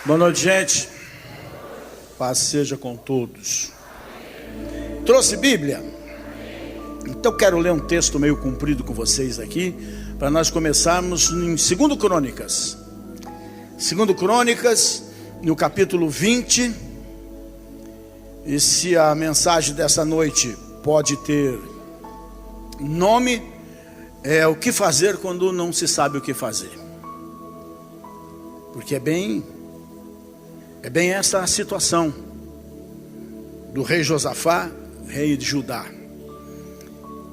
Boa noite, gente. Paz seja com todos. Trouxe Bíblia? Então quero ler um texto meio comprido com vocês aqui, para nós começarmos em 2 Crônicas. 2 Crônicas, no capítulo 20. E se a mensagem dessa noite pode ter nome, é o que fazer quando não se sabe o que fazer. Porque é bem essa a situação do rei Josafá, rei de Judá.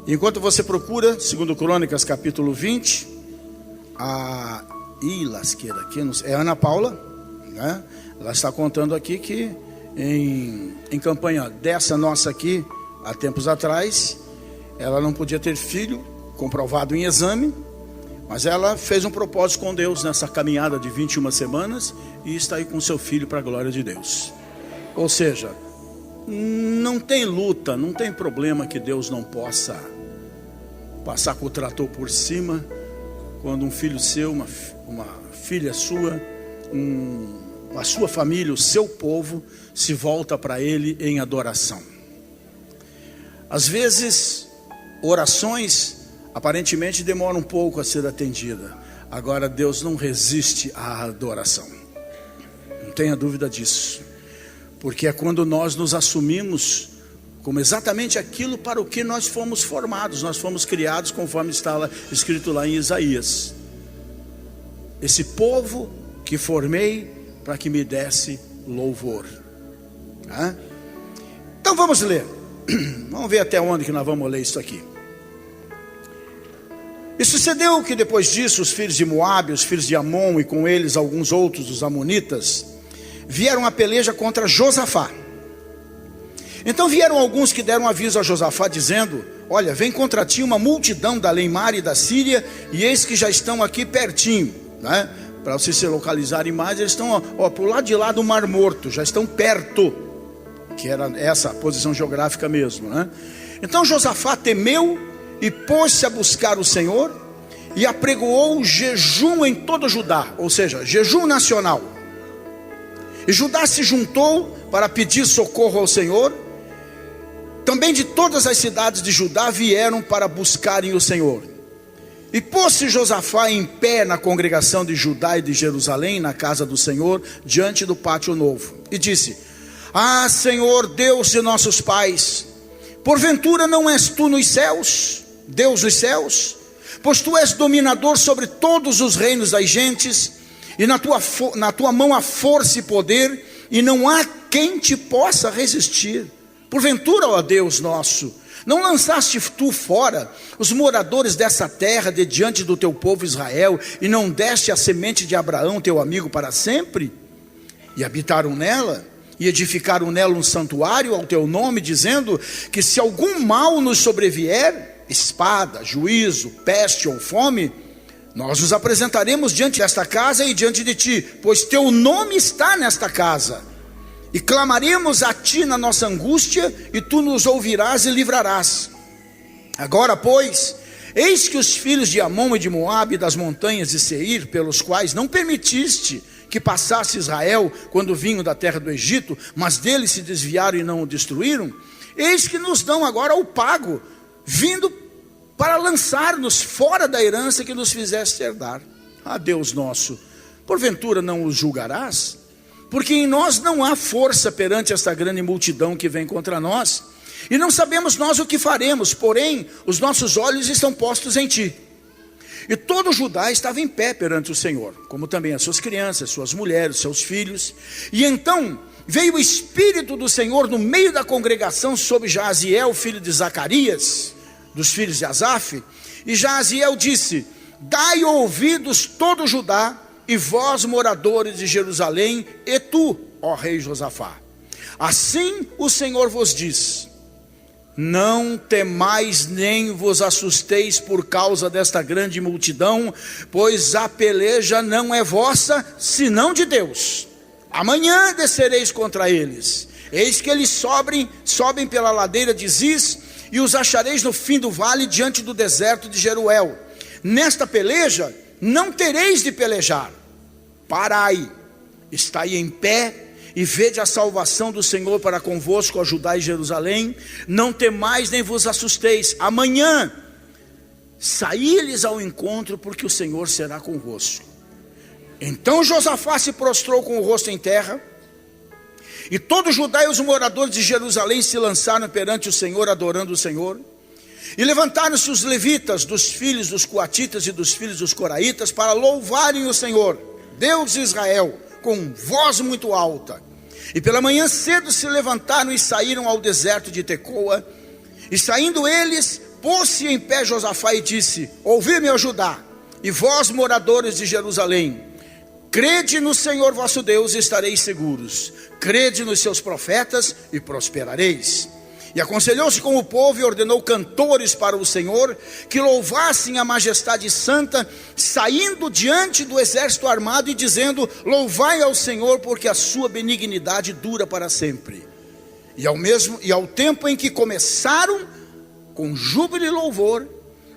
Enquanto você procura 2 Crônicas capítulo 20, lasqueira aqui, é Ana Paula, né? Ela está contando aqui que em campanha dessa nossa aqui, há tempos atrás, ela não podia ter filho, comprovado em exame, mas ela fez um propósito com Deus nessa caminhada de 21 semanas e está aí com seu filho para a glória de Deus. Ou seja, não tem luta, não tem problema que Deus não possa passar com o trator por cima quando um filho seu, uma filha sua, a sua família, o seu povo se volta para Ele em adoração. Às vezes, orações aparentemente demoram um pouco a ser atendida. Agora Deus não resiste à adoração. Não tenha dúvida disso. Porque é quando nós nos assumimos como exatamente aquilo para o que nós fomos formados. Nós fomos criados conforme está escrito lá em Isaías. Esse povo que formei para que me desse louvor. Então vamos ler. Vamos ver até onde que nós vamos ler isso aqui. E sucedeu que depois disso os filhos de Moabe, os filhos de Amon e com eles alguns outros dos amonitas vieram a peleja contra Josafá. Então vieram alguns que deram aviso a Josafá dizendo: olha, vem contra ti uma multidão da Leimar e da Síria, e eis que já estão aqui pertinho, né? Para vocês se localizarem mais, eles estão por lado de lá do Mar Morto, já estão perto, que era essa posição geográfica mesmo, né? Então Josafá temeu e pôs-se a buscar o Senhor e apregoou jejum em todo Judá, ou seja, jejum nacional. E Judá se juntou para pedir socorro ao Senhor. Também de todas as cidades de Judá vieram para buscarem o Senhor. E pôs-se Josafá em pé na congregação de Judá e de Jerusalém, na casa do Senhor, diante do pátio novo, e disse: ah, Senhor, Deus de nossos pais, porventura não és tu nos céus, Deus dos céus? Pois tu és dominador sobre todos os reinos das gentes, e na tua mão há força e poder, e não há quem te possa resistir. Porventura, ó Deus nosso, não lançaste tu fora os moradores dessa terra de diante do teu povo Israel, e não deste a semente de Abraão teu amigo para sempre? E habitaram nela, e edificaram nela um santuário ao teu nome, dizendo que se algum mal nos sobrevier, espada, juízo, peste ou fome, nós nos apresentaremos diante desta casa e diante de ti, pois teu nome está nesta casa, e clamaremos a ti na nossa angústia, e tu nos ouvirás e livrarás. Agora, pois, eis que os filhos de Amon e de Moabe, das montanhas de Seir, pelos quais não permitiste que passasse Israel quando vinham da terra do Egito, mas deles se desviaram e não o destruíram, eis que nos dão agora o pago, vindo para lançar-nos fora da herança que nos fizeste herdar. Ah, Deus nosso, porventura não os julgarás? Porque em nós não há força perante esta grande multidão que vem contra nós, e não sabemos nós o que faremos, porém os nossos olhos estão postos em ti. E todo Judá estava em pé perante o Senhor, como também as suas crianças, suas mulheres, seus filhos. E então veio o Espírito do Senhor no meio da congregação sobre Jaaziel, filho de Zacarias, dos filhos de Asaf. E Jaaziel disse: dai ouvidos todo Judá, e vós moradores de Jerusalém, e tu, ó rei Josafá. Assim o Senhor vos diz: não temais nem vos assusteis por causa desta grande multidão, pois a peleja não é vossa, senão de Deus. Amanhã descereis contra eles, eis que eles sobem pela ladeira de Ziz, e os achareis no fim do vale, diante do deserto de Jeruel. Nesta peleja não tereis de pelejar, parai, estai em pé e vede a salvação do Senhor para convosco, a Judá e Jerusalém. Não temais nem vos assusteis. Amanhã saí-lhes ao encontro, porque o Senhor será convosco. Então Josafá se prostrou com o rosto em terra, e todo Judá e os moradores de Jerusalém se lançaram perante o Senhor, adorando o Senhor. E levantaram-se os levitas, dos filhos dos coatitas e dos filhos dos coraitas, para louvarem o Senhor, Deus de Israel, com voz muito alta. E pela manhã cedo se levantaram e saíram ao deserto de Tecoa. E saindo eles, pôs-se em pé Josafá e disse: ouvi-me, ó Judá, e vós, moradores de Jerusalém, crede no Senhor vosso Deus e estareis seguros. Crede nos seus profetas e prosperareis. E aconselhou-se com o povo e ordenou cantores para o Senhor, que louvassem a majestade santa, saindo diante do exército armado e dizendo: louvai ao Senhor, porque a sua benignidade dura para sempre. E ao tempo em que começaram com júbilo e louvor,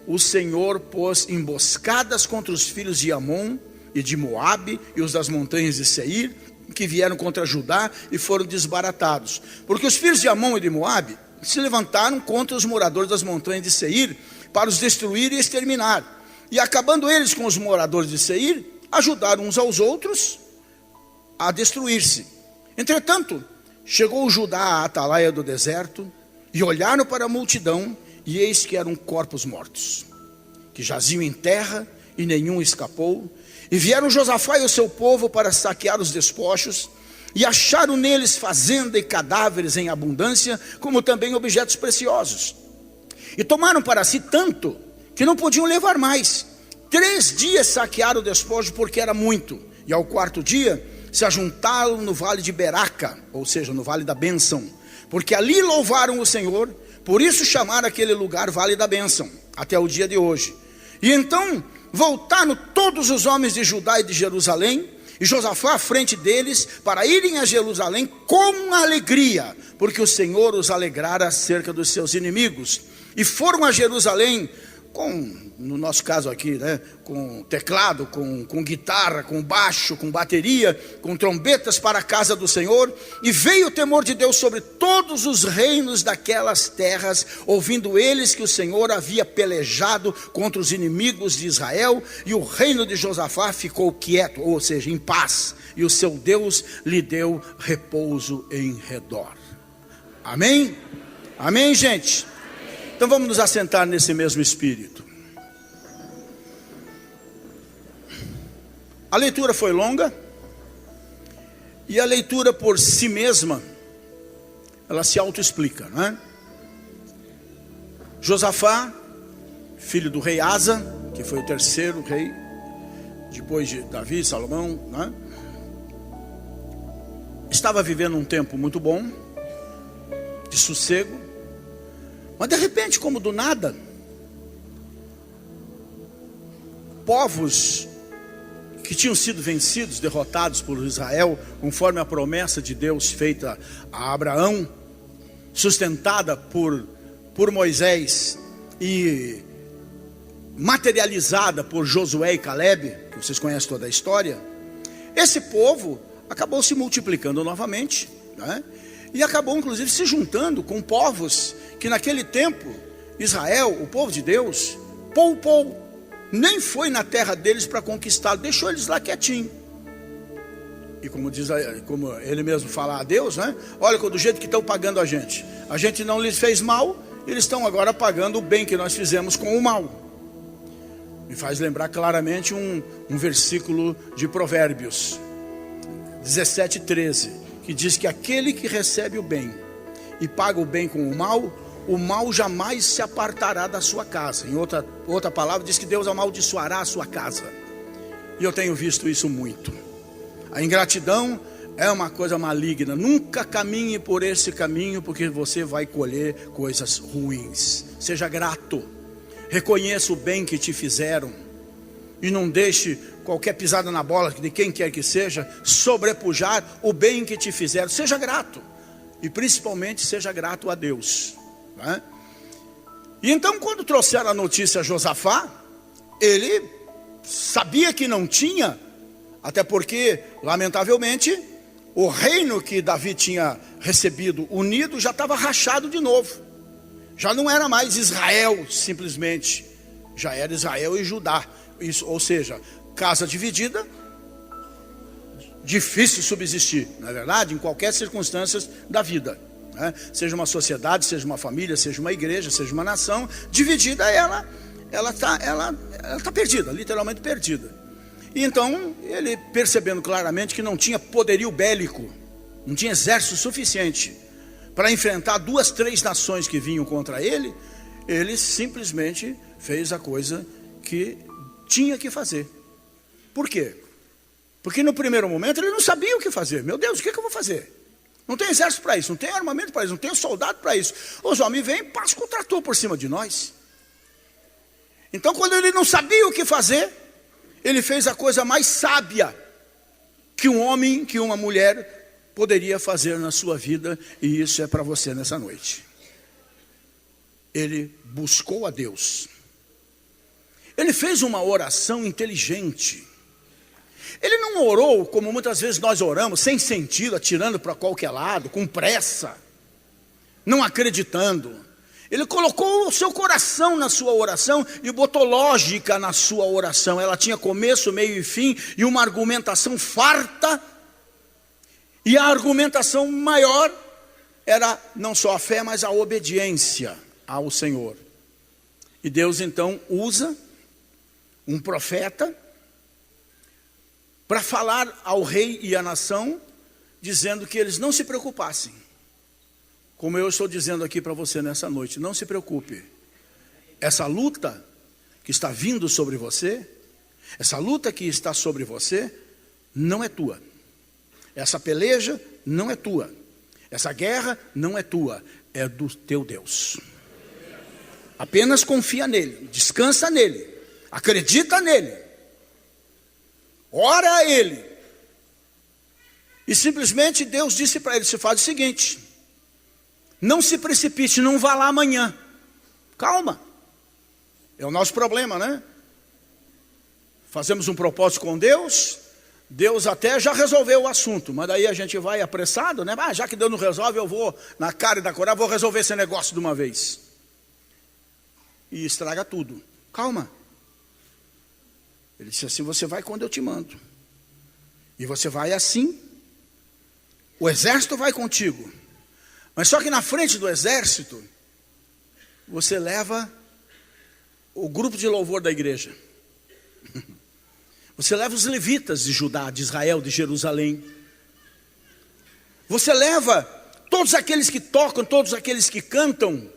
o Senhor pôs emboscadas contra os filhos de Amon e de Moabe e os das montanhas de Seir, que vieram contra Judá e foram desbaratados. Porque os filhos de Amon e de Moabe se levantaram contra os moradores das montanhas de Seir, para os destruir e exterminar. E acabando eles com os moradores de Seir, ajudaram uns aos outros a destruir-se. Entretanto, chegou Judá à atalaia do deserto, e olharam para a multidão, e eis que eram corpos mortos, que jaziam em terra, e nenhum escapou. E vieram Josafá e o seu povo para saquear os despojos, e acharam neles fazenda e cadáveres em abundância, como também objetos preciosos. E tomaram para si tanto, que não podiam levar mais. 3 dias saquearam o despojo, porque era muito. E ao 4º dia, se ajuntaram no vale de Beraca, ou seja, no vale da bênção, porque ali louvaram o Senhor. Por isso chamaram aquele lugar Vale da Bênção, até o dia de hoje. E então voltaram todos os homens de Judá e de Jerusalém, e Josafá à frente deles, para irem a Jerusalém com alegria, porque o Senhor os alegrara acerca dos seus inimigos. E foram a Jerusalém no nosso caso aqui, com teclado, com guitarra, com baixo, com bateria, com trombetas para a casa do Senhor. E veio o temor de Deus sobre todos os reinos daquelas terras, ouvindo eles que o Senhor havia pelejado contra os inimigos de Israel, e o reino de Josafá ficou quieto, ou seja, em paz, e o seu Deus lhe deu repouso em redor. Amém? Amém, gente? Então vamos nos assentar nesse mesmo espírito. A leitura foi longa, e a leitura por si mesma, ela se autoexplica, não é? Josafá, filho do rei Asa, que foi o 3º rei, depois de Davi e Salomão, não é? Estava vivendo um tempo muito bom, de sossego. Mas de repente, como do nada, povos que tinham sido vencidos, derrotados por Israel, conforme a promessa de Deus feita a Abraão, sustentada por Moisés e materializada por Josué e Caleb, que vocês conhecem toda a história, esse povo acabou se multiplicando novamente, né? E acabou inclusive se juntando com povos que naquele tempo, Israel, o povo de Deus, poupou, nem foi na terra deles para conquistar, deixou eles lá quietinho. E como ele mesmo fala a Deus, né? Olha, do jeito que estão pagando a gente não lhes fez mal, eles estão agora pagando o bem que nós fizemos com o mal. Me faz lembrar claramente um versículo de Provérbios 17:13, que diz que aquele que recebe o bem e paga o bem com o mal jamais se apartará da sua casa. Em outra palavra, diz que Deus amaldiçoará a sua casa. E eu tenho visto isso muito. A ingratidão é uma coisa maligna. Nunca caminhe por esse caminho, porque você vai colher coisas ruins. Seja grato, reconheça o bem que te fizeram, e não deixe qualquer pisada na bola de quem quer que seja sobrepujar o bem que te fizeram. Seja grato, e principalmente seja grato a Deus, né? E então, quando trouxeram a notícia a Josafá, ele sabia que não tinha Até porque, lamentavelmente, o reino que Davi tinha recebido unido já estava rachado de novo. Já não era mais Israel simplesmente, já era Israel e Judá. Isso, ou seja, casa dividida, difícil subsistir, não é verdade? Em qualquer circunstância da vida, né? Seja uma sociedade, seja uma família, seja uma igreja, seja uma nação, dividida ela tá perdida, literalmente perdida. E então, ele percebendo claramente que não tinha poderio bélico, não tinha exército suficiente para enfrentar 2, 3 nações que vinham contra ele, ele simplesmente fez a coisa que tinha que fazer. Por quê? Porque no primeiro momento ele não sabia o que fazer. Meu Deus, o que eu vou fazer? Não tem exército para isso, não tem armamento para isso, não tem soldado para isso. Os homens vêm e passam com o trator por cima de nós. Então, quando ele não sabia o que fazer, ele fez a coisa mais sábia que um homem, que uma mulher poderia fazer na sua vida, e isso é para você nessa noite. Ele buscou a Deus. Ele fez uma oração inteligente. Ele não orou como muitas vezes nós oramos, sem sentido, atirando para qualquer lado, com pressa, não acreditando. Ele colocou o seu coração na sua oração e botou lógica na sua oração. Ela tinha começo, meio e fim, e uma argumentação farta. E a argumentação maior era não só a fé, mas a obediência ao Senhor. E Deus então usa um profeta para falar ao rei e à nação, dizendo que eles não se preocupassem. Como eu estou dizendo aqui para você nessa noite, não se preocupe. Essa luta que está vindo sobre você, essa luta que está sobre você, não é tua. Essa peleja não é tua. Essa guerra não é tua, é do teu Deus. Apenas confia nele, descansa nele, acredita nele, ora a ele. E simplesmente Deus disse para ele: se faz o seguinte, não se precipite, não vá lá amanhã. Calma. É o nosso problema, né? Fazemos um propósito com Deus, Deus até já resolveu o assunto, mas daí a gente vai apressado, né? Já que Deus não resolve, eu vou na cara e da coragem, vou resolver esse negócio de uma vez. E estraga tudo. Calma. Ele disse assim: você vai quando eu te mando. E você vai assim. O exército vai contigo. Mas só que na frente do exército, você leva o grupo de louvor da igreja. Você leva os levitas de Judá, de Israel, de Jerusalém. Você leva todos aqueles que tocam, todos aqueles que cantam.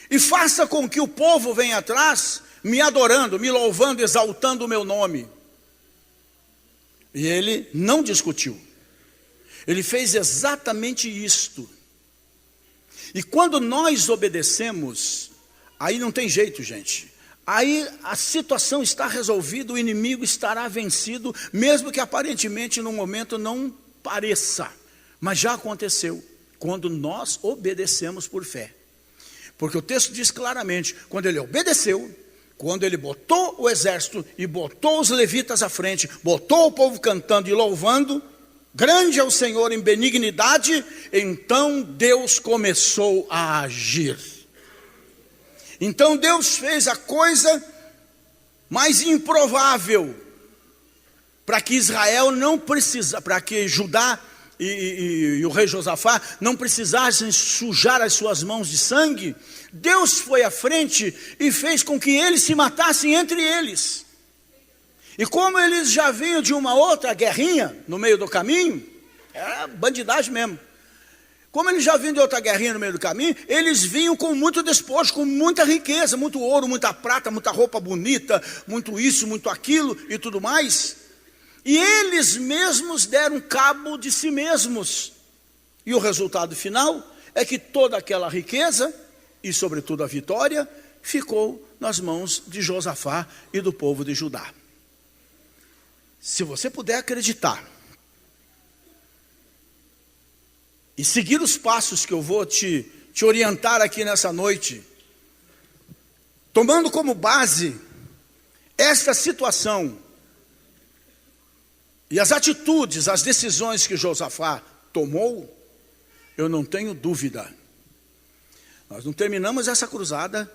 E faça com que o povo venha atrás, me adorando, me louvando, exaltando o meu nome. E ele não discutiu. Ele fez exatamente isto. E quando nós obedecemos, aí não tem jeito, gente. Aí a situação está resolvida, o inimigo estará vencido, mesmo que aparentemente no momento não pareça. Mas já aconteceu, quando nós obedecemos por fé. Porque o texto diz claramente, quando ele obedeceu, quando ele botou o exército e botou os levitas à frente, botou o povo cantando e louvando, grande é o Senhor em benignidade, então Deus começou a agir. Então Deus fez a coisa mais improvável, para que Israel não precisa, para que Judá e o rei Josafá não precisassem sujar as suas mãos de sangue. Deus foi à frente e fez com que eles se matassem entre eles. E como eles já vinham de uma outra guerrinha no meio do caminho, era bandidagem mesmo. Como eles já vinham de outra guerrinha no meio do caminho, eles vinham com muito despojo, com muita riqueza, muito ouro, muita prata, muita roupa bonita, muito isso, muito aquilo e tudo mais. E eles mesmos deram cabo de si mesmos. E o resultado final é que toda aquela riqueza, e sobretudo a vitória, ficou nas mãos de Josafá e do povo de Judá. Se você puder acreditar e seguir os passos que eu vou te orientar aqui nessa noite, tomando como base esta situação E as atitudes, as decisões que Josafá tomou, eu não tenho dúvida. Nós não terminamos essa cruzada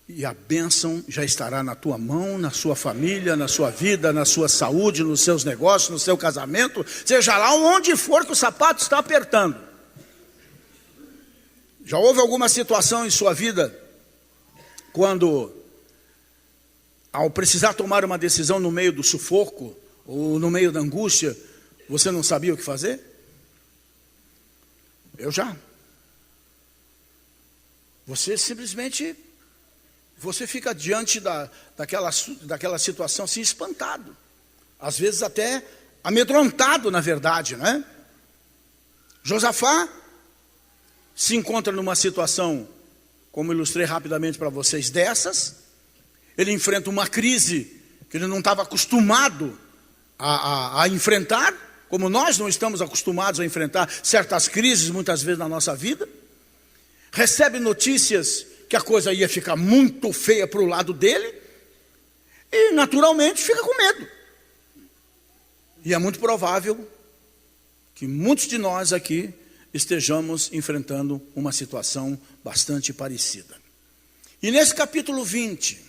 e a bênção já estará na tua mão, na sua família, na sua vida, na sua saúde, nos seus negócios, no seu casamento, seja lá onde for que o sapato está apertando. Já houve alguma situação em sua vida quando, ao precisar tomar uma decisão no meio do sufoco ou no meio da angústia, você não sabia o que fazer? Eu já. Você simplesmente, você fica diante daquela situação assim, espantado. Às vezes até amedrontado, na verdade, não é? Josafá se encontra numa situação, como ilustrei rapidamente para vocês, dessas. Ele enfrenta uma crise que ele não estava acostumado a enfrentar, como nós não estamos acostumados a enfrentar certas crises muitas vezes na nossa vida. Recebe notícias que a coisa ia ficar muito feia para o lado dele e naturalmente fica com medo. E é muito provável que muitos de nós aqui estejamos enfrentando uma situação bastante parecida. E nesse capítulo 20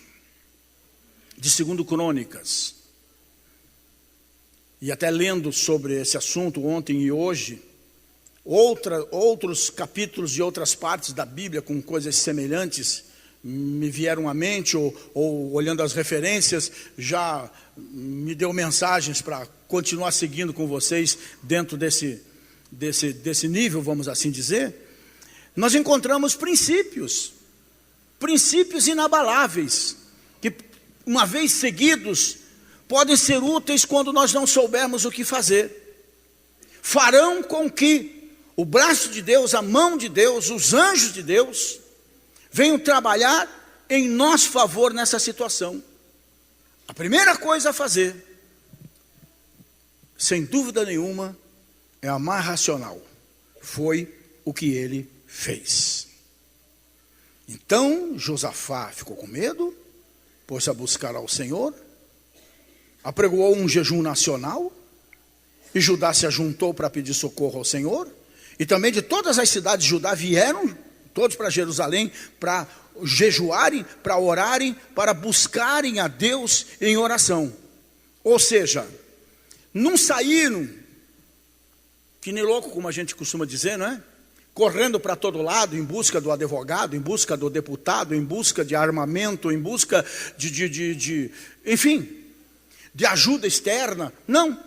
de 2 Crônicas, e até lendo sobre esse assunto ontem e hoje, outros capítulos de outras partes da Bíblia com coisas semelhantes me vieram à mente, ou olhando as referências, já me deu mensagens para continuar seguindo com vocês dentro desse nível, vamos assim dizer. Nós encontramos princípios inabaláveis, que uma vez seguidos, podem ser úteis quando nós não soubermos o que fazer. Farão com que o braço de Deus, a mão de Deus, os anjos de Deus, venham trabalhar em nosso favor nessa situação. A primeira coisa a fazer, sem dúvida nenhuma, é a mais racional. Foi o que ele fez. Então, Josafá ficou com medo, pôs-se a buscar ao Senhor, apregoou um jejum nacional, e Judá se ajuntou para pedir socorro ao Senhor, e também de todas as cidades de Judá vieram, todos para Jerusalém, para jejuarem, para orarem, para buscarem a Deus em oração. Ou seja, não saíram, que nem louco, como a gente costuma dizer, não é? Correndo para todo lado, em busca do advogado, em busca do deputado, em busca de armamento, em busca enfim, de ajuda externa. Não.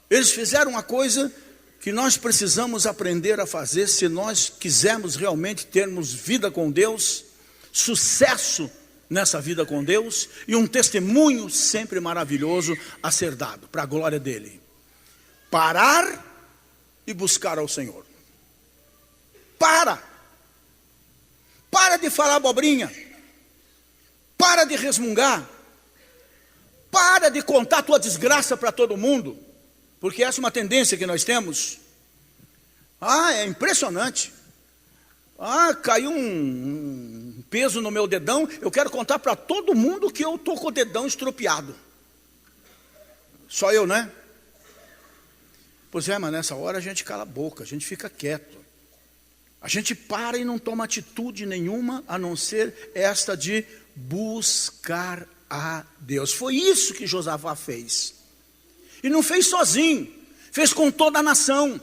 Eles fizeram uma coisa que nós precisamos aprender a fazer se nós quisermos realmente termos vida com Deus, sucesso nessa vida com Deus e um testemunho sempre maravilhoso a ser dado para a glória dele. Parar e buscar ao Senhor. Para de falar abobrinha, para de resmungar, para de contar tua desgraça para todo mundo, porque essa é uma tendência que nós temos. É impressionante. Caiu um peso no meu dedão, eu quero contar para todo mundo que eu estou com o dedão estropiado. Só eu, né? Pois é, mas nessa hora a gente cala a boca, a gente fica quieto. A gente para e não toma atitude nenhuma, a não ser esta de buscar a Deus. Foi isso que Josafá fez. E não fez sozinho, fez com toda a nação.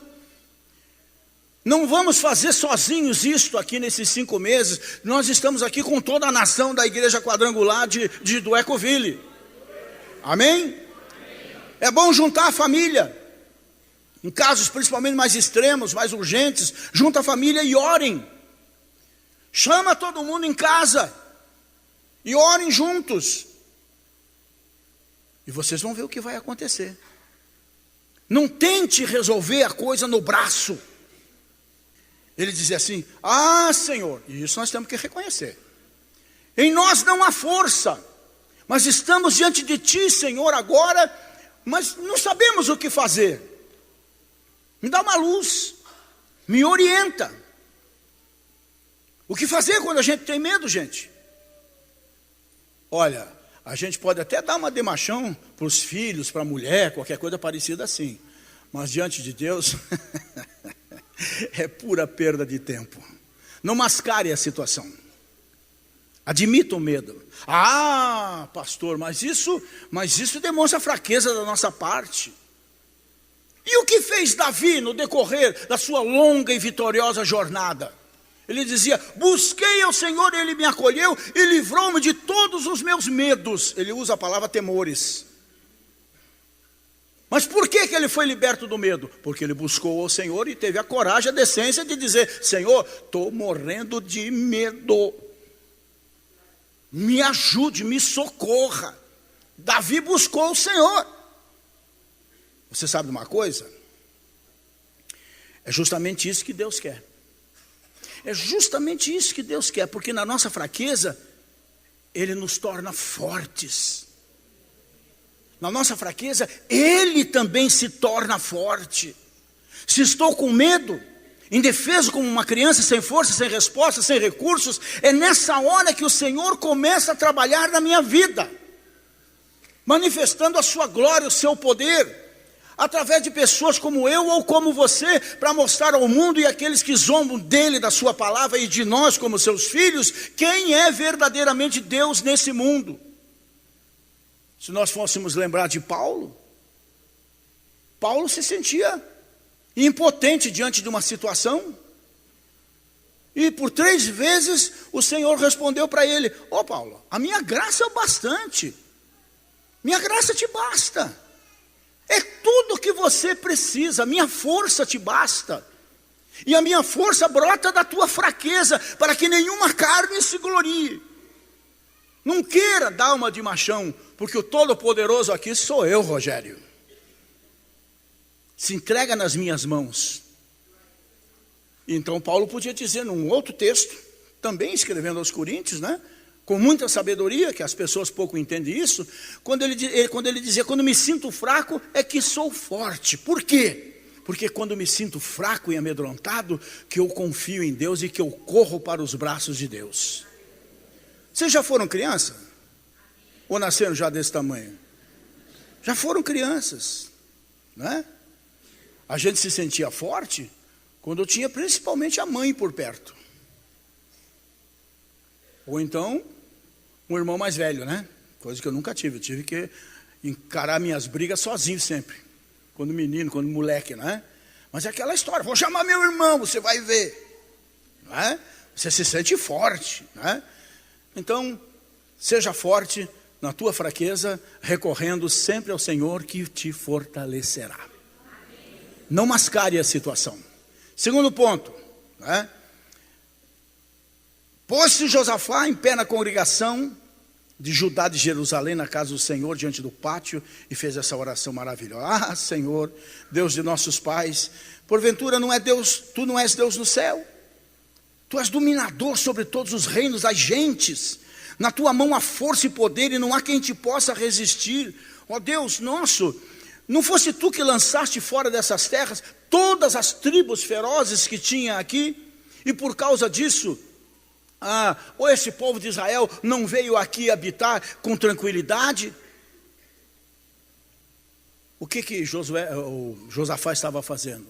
Não vamos fazer sozinhos isto aqui nesses 5 meses. Nós estamos aqui com toda a nação da Igreja Quadrangular do Ecoville. Amém? É bom juntar a família. Em casos principalmente mais extremos, mais urgentes, junta a família e orem. Chama todo mundo em casa e orem juntos. E vocês vão ver o que vai acontecer. Não tente resolver a coisa no braço. Ele dizia assim: Senhor, e isso nós temos que reconhecer. Em nós não há força, mas estamos diante de Ti, Senhor, agora, mas não sabemos o que fazer. Me dá uma luz, me orienta. O que fazer quando a gente tem medo, gente? Olha, A gente pode até dar uma demachão para os filhos, para a mulher, qualquer coisa parecida assim. Mas diante de Deus, é pura perda de tempo. Não mascare a situação. Admita o medo. Ah, pastor, mas isso demonstra fraqueza da nossa parte. E o que fez Davi no decorrer da sua longa e vitoriosa jornada? Ele dizia: busquei ao Senhor, Ele me acolheu e livrou-me de todos os meus medos. Ele usa a palavra temores. Mas por que ele foi liberto do medo? Porque ele buscou ao Senhor e teve a coragem, a decência de dizer: Senhor, estou morrendo de medo. Me ajude, me socorra. Davi buscou o Senhor. Você sabe de uma coisa? É justamente isso que Deus quer. É justamente isso que Deus quer, porque na nossa fraqueza, Ele nos torna fortes. Na nossa fraqueza, Ele também se torna forte. Se estou com medo, indefeso como uma criança, sem força, sem resposta, sem recursos, é nessa hora que o Senhor começa a trabalhar na minha vida, manifestando a sua glória, o seu poder, através de pessoas como eu ou como você, para mostrar ao mundo e àqueles que zombam dele, da sua palavra e de nós como seus filhos, quem é verdadeiramente Deus nesse mundo. Se nós fôssemos lembrar de Paulo, Paulo se sentia impotente diante de uma situação, e por 3 vezes o Senhor respondeu para ele: ô Paulo, a minha graça é o bastante, minha graça te basta. É tudo que você precisa, a minha força te basta. E a minha força brota da tua fraqueza, para que nenhuma carne se glorie. Não queira dar uma de machão, porque o Todo-Poderoso aqui sou eu, Rogério. Se entrega nas minhas mãos. Então Paulo podia dizer num outro texto, também escrevendo aos Coríntios, né? Com muita sabedoria, que as pessoas pouco entendem isso, quando ele dizia: quando me sinto fraco, é que sou forte. Por quê? Porque quando me sinto fraco e amedrontado, que eu confio em Deus e que eu corro para os braços de Deus. Vocês já foram criança? Ou nasceram já desse tamanho? Já foram crianças, né? A gente se sentia forte quando tinha principalmente a mãe por perto. Ou então, um irmão mais velho, né? Coisa que eu nunca tive. Eu tive que encarar minhas brigas sozinho sempre. Quando menino, quando moleque, né? Mas é aquela história: vou chamar meu irmão, você vai ver. Não é? Você se sente forte, né? Então, seja forte na tua fraqueza, recorrendo sempre ao Senhor que te fortalecerá. Não mascare a situação. Segundo ponto, né? Pôs-se Josafá em pé na congregação de Judá de Jerusalém, na casa do Senhor, diante do pátio, e fez essa oração maravilhosa: ah, Senhor, Deus de nossos pais, porventura não é Deus, tu não és Deus no céu? Tu és dominador sobre todos os reinos das gentes, na tua mão há força e poder, e não há quem te possa resistir. Ó Deus nosso, não fosse tu que lançaste fora dessas terras todas as tribos ferozes que tinha aqui, e por causa disso, ou esse povo de Israel não veio aqui habitar com tranquilidade? O que Josafá estava fazendo?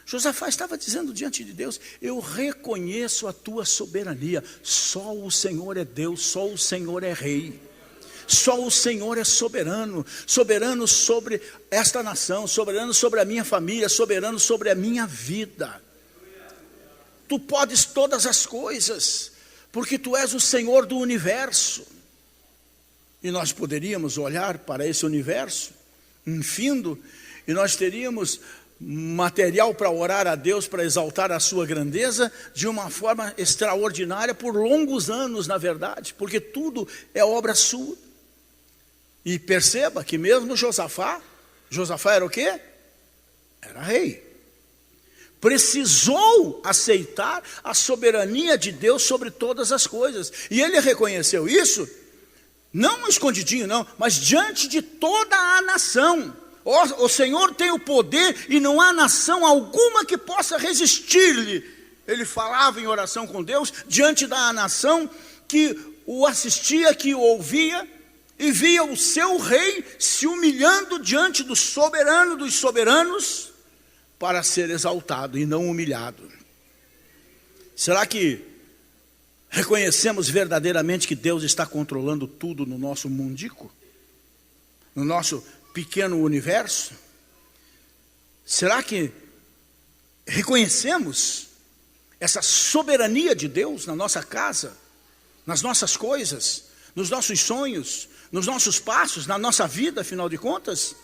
Josafá estava dizendo diante de Deus: eu reconheço a tua soberania, só o Senhor é Deus, só o Senhor é Rei, só o Senhor é soberano, soberano sobre esta nação, soberano sobre a minha família, soberano sobre a minha vida. Tu podes todas as coisas, porque tu és o Senhor do universo. E nós poderíamos olhar para esse universo infindo, e nós teríamos material para orar a Deus, para exaltar a sua grandeza de uma forma extraordinária por longos anos, na verdade, porque tudo é obra sua. E perceba que mesmo Josafá era o quê? Era rei. Precisou aceitar a soberania de Deus sobre todas as coisas. E ele reconheceu isso, não escondidinho não, mas diante de toda a nação. O Senhor tem o poder e não há nação alguma que possa resistir-lhe. Ele falava em oração com Deus diante da nação que o assistia, que o ouvia, e via o seu rei se humilhando diante do soberano dos soberanos para ser exaltado e não humilhado. Será que reconhecemos verdadeiramente que Deus está controlando tudo no nosso mundico? No nosso pequeno universo? Será que reconhecemos essa soberania de Deus na nossa casa, nas nossas coisas, nos nossos sonhos, nos nossos passos, na nossa vida, afinal de contas?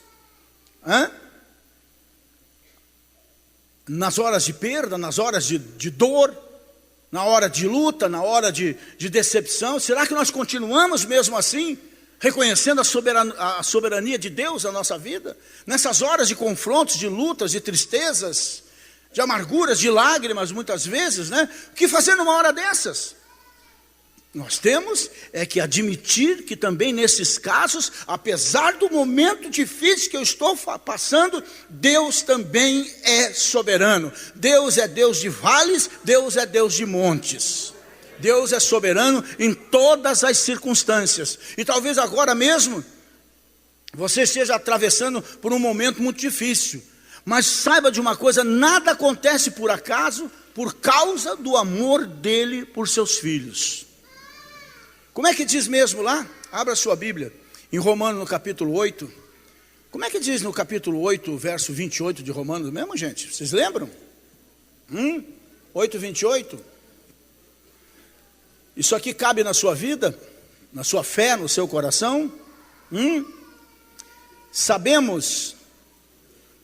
Nas horas de perda, nas horas de dor, na hora de luta, na hora de decepção, será que nós continuamos mesmo assim, reconhecendo a soberania de Deus na nossa vida? Nessas horas de confrontos, de lutas, de tristezas, de amarguras, de lágrimas, muitas vezes, né? O que fazer numa hora dessas? Nós temos que admitir que também nesses casos, apesar do momento difícil que eu estou passando, Deus também é soberano. Deus é Deus de vales, Deus é Deus de montes. Deus é soberano em todas as circunstâncias. E talvez agora mesmo você esteja atravessando por um momento muito difícil. Mas saiba de uma coisa, nada acontece por acaso, por causa do amor dele por seus filhos. Como é que diz mesmo lá? Abra sua Bíblia, em Romanos no capítulo 8. Como é que diz no capítulo 8, verso 28 de Romanos mesmo, gente? Vocês lembram? 8:28. Isso aqui cabe na sua vida, na sua fé, no seu coração? Sabemos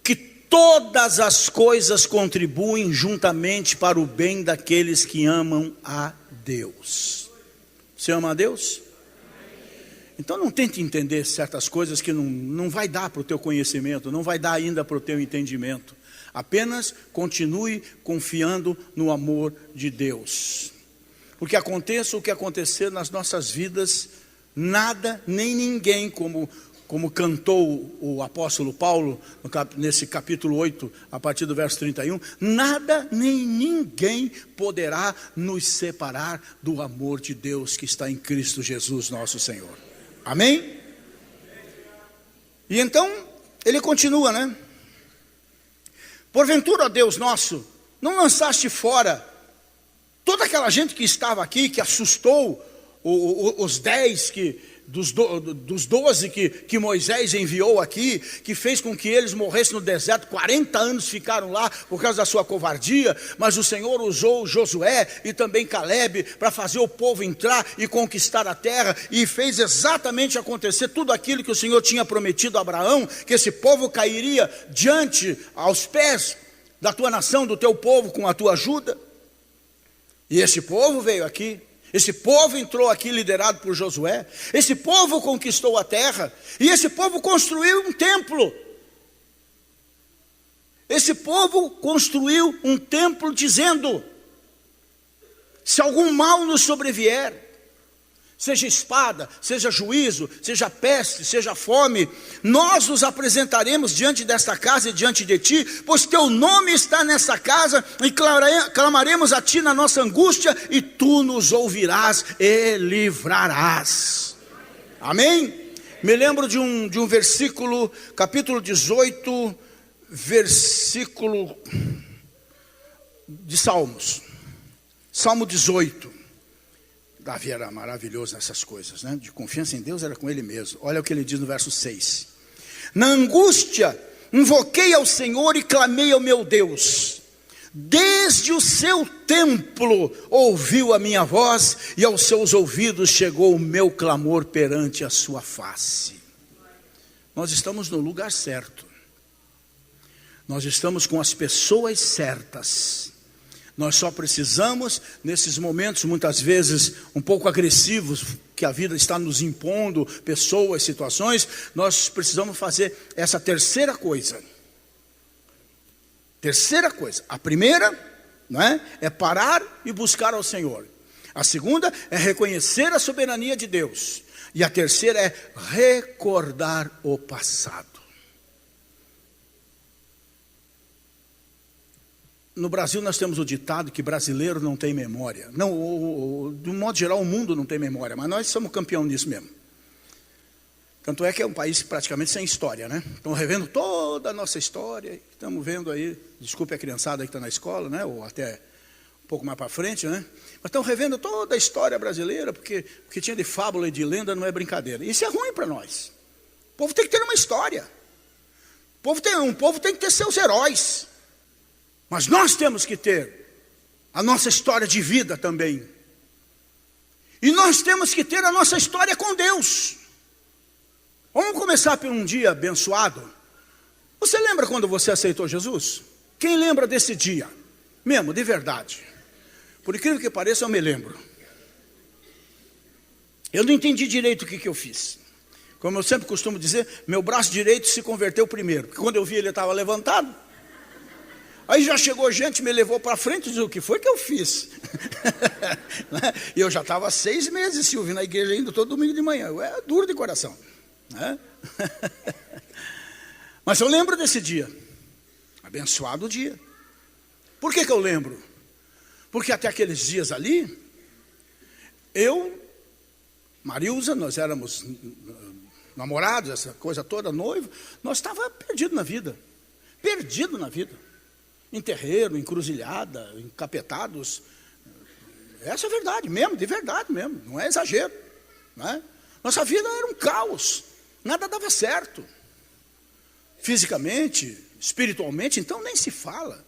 que todas as coisas contribuem juntamente para o bem daqueles que amam a Deus. Você ama a Deus? Então não tente entender certas coisas que não vai dar para o teu conhecimento, não vai dar ainda para o teu entendimento. Apenas continue confiando no amor de Deus. Porque aconteça o que acontecer nas nossas vidas, nada nem ninguém, como cantou o apóstolo Paulo, nesse capítulo 8, a partir do verso 31, nada nem ninguém poderá nos separar do amor de Deus que está em Cristo Jesus nosso Senhor. Amém? E então, ele continua, né? Porventura, ó Deus nosso, não lançaste fora toda aquela gente que estava aqui, que assustou os 10 dos 12 que Moisés enviou aqui, que fez com que eles morressem no deserto, 40 anos ficaram lá por causa da sua covardia, mas o Senhor usou Josué e também Caleb para fazer o povo entrar e conquistar a terra, e fez exatamente acontecer tudo aquilo que o Senhor tinha prometido a Abraão, que esse povo cairia aos pés da tua nação, do teu povo, com a tua ajuda. E esse povo veio aqui. Esse povo entrou aqui liderado por Josué. Esse povo conquistou a terra. E esse povo construiu um templo. Esse povo construiu um templo dizendo: se algum mal nos sobrevier, seja espada, seja juízo, seja peste, seja fome, nós nos apresentaremos diante desta casa e diante de ti, pois teu nome está nessa casa, e clamaremos a ti na nossa angústia, e tu nos ouvirás e livrarás. Amém? Me lembro de um versículo, capítulo 18, versículo de Salmos, Salmo 18. Davi era maravilhoso nessas coisas, né? De confiança em Deus, era com ele mesmo. Olha o que ele diz no verso 6. Na angústia, invoquei ao Senhor e clamei ao meu Deus. Desde o seu templo ouviu a minha voz, e aos seus ouvidos chegou o meu clamor perante a sua face. Nós estamos no lugar certo. Nós estamos com as pessoas certas. Nós só precisamos, nesses momentos muitas vezes um pouco agressivos, que a vida está nos impondo, pessoas, situações, nós precisamos fazer essa terceira coisa. Terceira coisa. A primeira, não é parar e buscar ao Senhor. A segunda é reconhecer a soberania de Deus. E a terceira é recordar o passado. No Brasil nós temos o ditado que brasileiro não tem memória. Não, de um modo geral o mundo não tem memória, mas nós somos campeão nisso mesmo. Tanto é que é um país praticamente sem história, né? Estão revendo toda a nossa história. Estamos vendo aí, desculpe a criançada que está na escola, né? Ou até um pouco mais para frente, né? Mas estão revendo toda a história brasileira, porque o que tinha de fábula e de lenda não é brincadeira. Isso é ruim para nós. O povo tem que ter uma história. Um povo tem que ter seus heróis. Mas nós temos que ter a nossa história de vida também. E nós temos que ter a nossa história com Deus. Vamos começar por um dia abençoado. Você lembra quando você aceitou Jesus? Quem lembra desse dia? Mesmo, de verdade. Por incrível que pareça, eu me lembro. Eu não entendi direito o que eu fiz. Como eu sempre costumo dizer, meu braço direito se converteu primeiro. Porque quando eu vi ele estava levantado. Aí já chegou gente, me levou para frente e disse, o que foi que eu fiz? E eu já estava 6 meses, Silvio, na igreja indo todo domingo de manhã. Eu era duro de coração. Né? Mas eu lembro desse dia. Abençoado dia. Por que eu lembro? Porque até aqueles dias ali, eu, Marilza, nós éramos namorados, essa coisa toda, noivo, nós estávamos perdidos na vida. Perdido na vida. Em terreiro, encruzilhada, encapetados. Essa é a verdade mesmo, de verdade mesmo, não é exagero. Né? Nossa vida era um caos, nada dava certo. Fisicamente, espiritualmente, então nem se fala.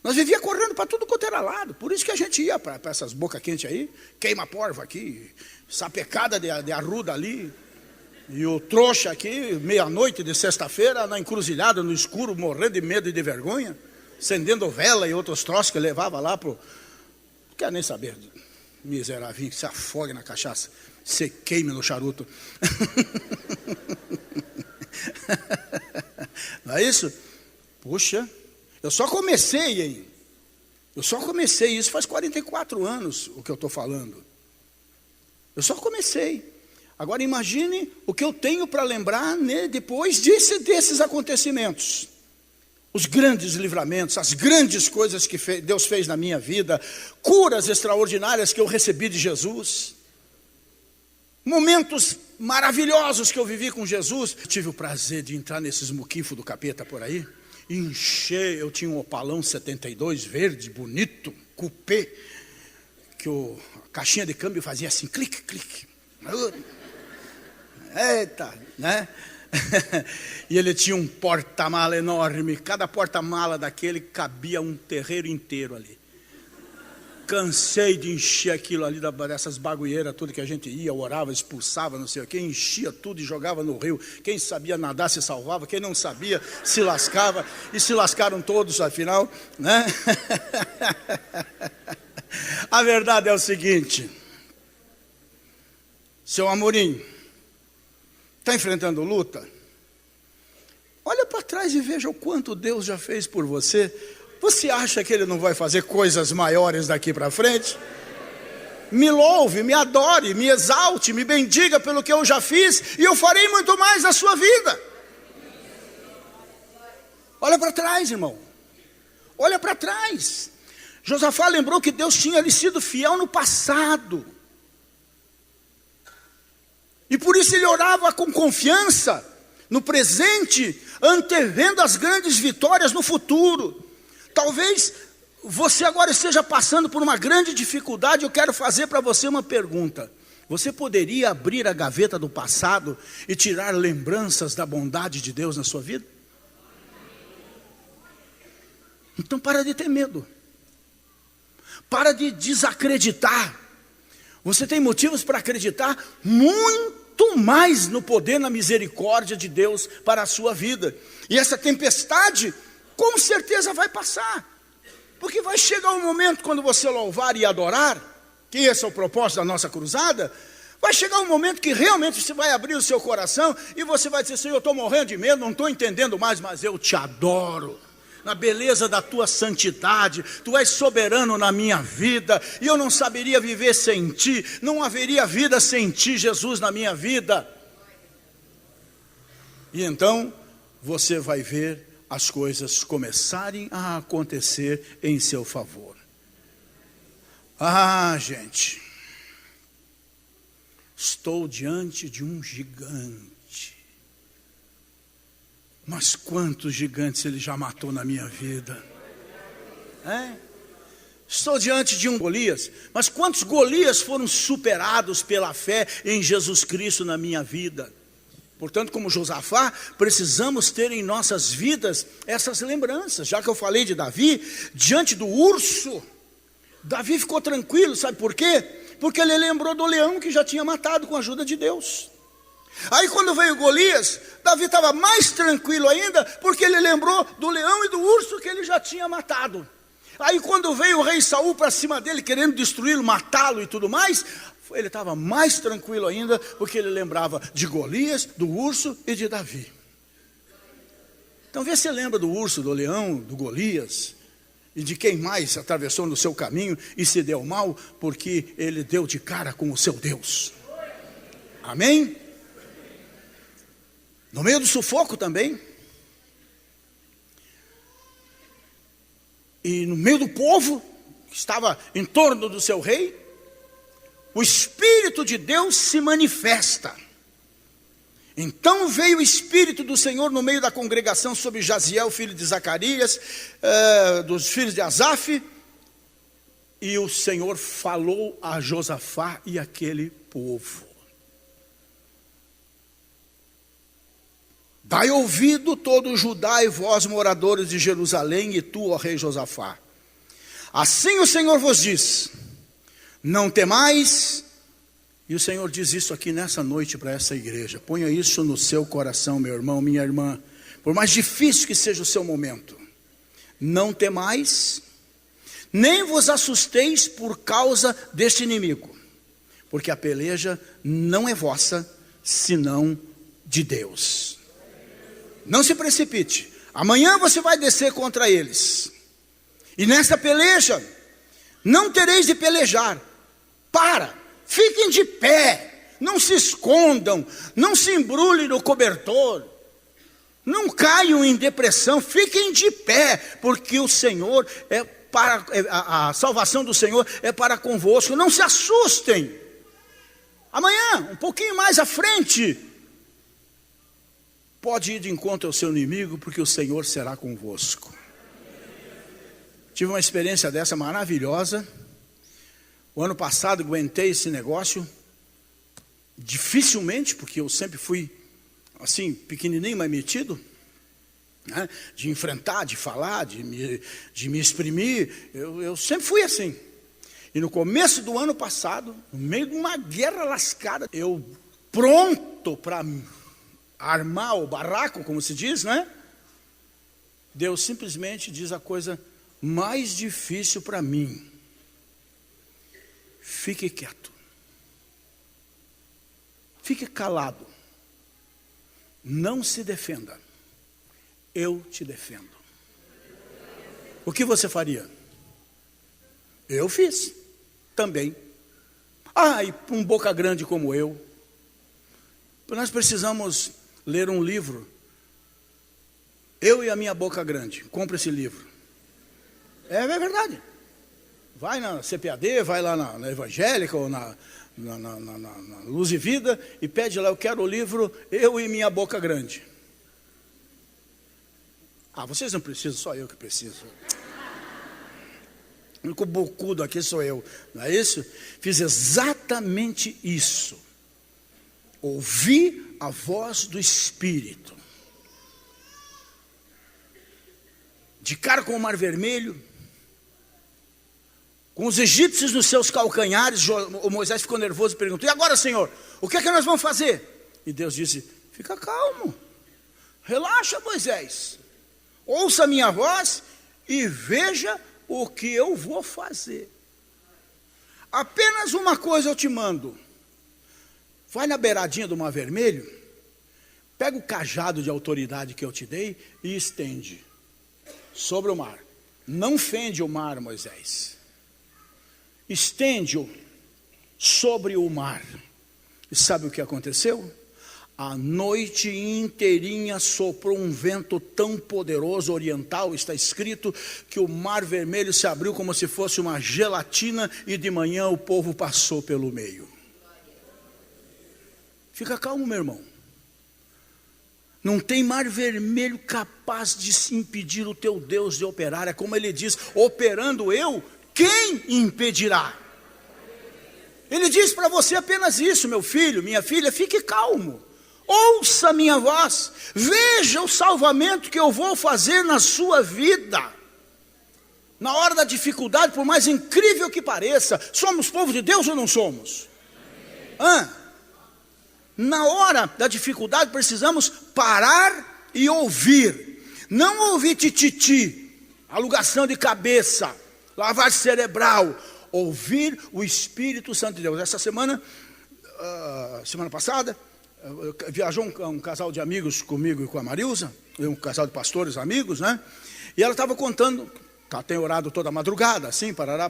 Nós vivíamos correndo para tudo quanto era lado, por isso que a gente ia para essas bocas quentes aí, queima-porva aqui, sapecada de arruda ali, e o trouxa aqui, meia-noite de sexta-feira, na encruzilhada, no escuro, morrendo de medo e de vergonha, acendendo vela e outros troços que levava lá para o... Não quero nem saber, miserável, que se afogue na cachaça, se queime no charuto. Não é isso? Puxa, eu só comecei, hein? Eu só comecei, isso faz 44 anos o que eu estou falando. Eu só comecei. Agora imagine o que eu tenho para lembrar, né, depois desses acontecimentos. Os grandes livramentos, as grandes coisas que Deus fez na minha vida, curas extraordinárias que eu recebi de Jesus, momentos maravilhosos que eu vivi com Jesus. Tive o prazer de entrar nesses muquifos do capeta por aí, encher, eu tinha um Opalão 72 verde, bonito, coupé, que a caixinha de câmbio fazia assim, clique, clique. Eita, né? E ele tinha um porta-mala enorme, cada porta-mala daquele cabia um terreiro inteiro ali. Cansei de encher aquilo ali, dessas bagulheiras, tudo que a gente ia, orava, expulsava, não sei o que, enchia tudo e jogava no rio. Quem sabia nadar se salvava, quem não sabia se lascava, e se lascaram todos afinal, né? A verdade é o seguinte, seu Amorim, está enfrentando luta? Olha para trás e veja o quanto Deus já fez por você. Você acha que Ele não vai fazer coisas maiores daqui para frente? Me louve, me adore, me exalte, me bendiga pelo que eu já fiz, e eu farei muito mais na sua vida. Olha para trás, irmão. Olha para trás. Josafá lembrou que Deus tinha lhe sido fiel no passado. E por isso ele orava com confiança no presente, antevendo as grandes vitórias no futuro. Talvez você agora esteja passando por uma grande dificuldade. Eu quero fazer para você uma pergunta. Você poderia abrir a gaveta do passado e tirar lembranças da bondade de Deus na sua vida? Então para de ter medo. Para de desacreditar. Você tem motivos para acreditar muito mais no poder, na misericórdia de Deus para a sua vida. E essa tempestade, com certeza vai passar. Porque vai chegar um momento quando você louvar e adorar, que esse é o propósito da nossa cruzada, vai chegar um momento que realmente você vai abrir o seu coração e você vai dizer, Senhor, eu estou morrendo de medo, não estou entendendo mais, mas eu te adoro. Na beleza da tua santidade, tu és soberano na minha vida, e eu não saberia viver sem ti, não haveria vida sem ti, Jesus, na minha vida. E então, você vai ver as coisas começarem a acontecer em seu favor. Ah, gente, estou diante de um gigante. Mas quantos gigantes ele já matou na minha vida? Estou diante de um Golias, mas quantos Golias foram superados pela fé em Jesus Cristo na minha vida? Portanto, como Josafá, precisamos ter em nossas vidas essas lembranças. Já que eu falei de Davi, diante do urso, Davi ficou tranquilo, sabe por quê? Porque ele lembrou do leão que já tinha matado com a ajuda de Deus. Aí quando veio Golias, Davi estava mais tranquilo ainda, porque ele lembrou do leão e do urso que ele já tinha matado. Aí quando veio o rei Saul para cima dele, querendo destruí-lo, matá-lo e tudo mais, ele estava mais tranquilo ainda, porque ele lembrava de Golias, do urso e de Davi. Então vê se você lembra do urso, do leão, do Golias, e de quem mais atravessou no seu caminho e se deu mal, porque ele deu de cara com o seu Deus. Amém? No meio do sufoco também, e no meio do povo que estava em torno do seu rei, o Espírito de Deus se manifesta. Então veio o Espírito do Senhor no meio da congregação sobre Jaziel, filho de Zacarias, dos filhos de Asaf, e o Senhor falou a Josafá e aquele povo: dai ouvido todo Judá e vós, moradores de Jerusalém, e tu, ó rei Josafá. Assim o Senhor vos diz: não temais. E o Senhor diz isso aqui nessa noite para essa igreja. Ponha isso no seu coração, meu irmão, minha irmã. Por mais difícil que seja o seu momento, não temais, nem vos assusteis por causa deste inimigo, porque a peleja não é vossa, senão de Deus. Não se precipite. Amanhã você vai descer contra eles. E nesta peleja, não tereis de pelejar. Fiquem de pé. Não se escondam. Não se embrulhem no cobertor. Não caiam em depressão. Fiquem de pé. Porque o Senhor a salvação do Senhor é para convosco. Não se assustem. Amanhã, um pouquinho mais à frente, pode ir de encontro ao seu inimigo, porque o Senhor será convosco. Tive uma experiência dessa maravilhosa. O ano passado aguentei esse negócio dificilmente, porque eu sempre fui assim, pequenininho, mas metido, né? De enfrentar, de falar, de me exprimir. Eu sempre fui assim. E no começo do ano passado, no meio de uma guerra lascada, eu pronto para armar o barraco, como se diz, né? Deus simplesmente diz a coisa mais difícil para mim: fique quieto, fique calado, não se defenda, eu te defendo. O que você faria? Eu fiz também. E um boca grande como eu, nós precisamos ler um livro. Eu e a minha boca grande. Compra esse livro. É verdade. Vai na CPAD, vai lá na Evangélica ou na Luz e Vida e pede lá: eu quero o livro Eu e Minha Boca Grande. Vocês não precisam, só eu que preciso. O único bocudo aqui sou eu, não é isso? Fiz exatamente isso. Ouvi a voz do Espírito. De cara com o Mar Vermelho, com os egípcios nos seus calcanhares, o Moisés ficou nervoso e perguntou: e agora, Senhor, o que é que nós vamos fazer? E Deus disse: fica calmo, relaxa, Moisés, ouça a minha voz e veja o que eu vou fazer. Apenas uma coisa eu te mando: vai na beiradinha do Mar Vermelho, pega o cajado de autoridade que eu te dei e estende sobre o mar. Não fende o mar, Moisés. Estende-o sobre o mar. E sabe o que aconteceu? A noite inteirinha soprou um vento tão poderoso oriental, está escrito, que o Mar Vermelho se abriu como se fosse uma gelatina, e de manhã o povo passou pelo meio. Fica calmo, meu irmão. Não tem mar vermelho capaz de se impedir o teu Deus de operar. É como ele diz: operando eu, quem impedirá? Ele diz para você apenas isso: meu filho, minha filha, fique calmo. Ouça a minha voz. Veja o salvamento que eu vou fazer na sua vida. Na hora da dificuldade, por mais incrível que pareça, somos povo de Deus ou não somos? Na hora da dificuldade precisamos parar e ouvir. Não ouvir tititi, alugação de cabeça, lavagem cerebral. Ouvir o Espírito Santo de Deus. Essa semana passada, viajou um casal de amigos comigo e com a Marilza, um casal de pastores amigos, né? E ela estava contando, tem orado toda a madrugada, assim, parará,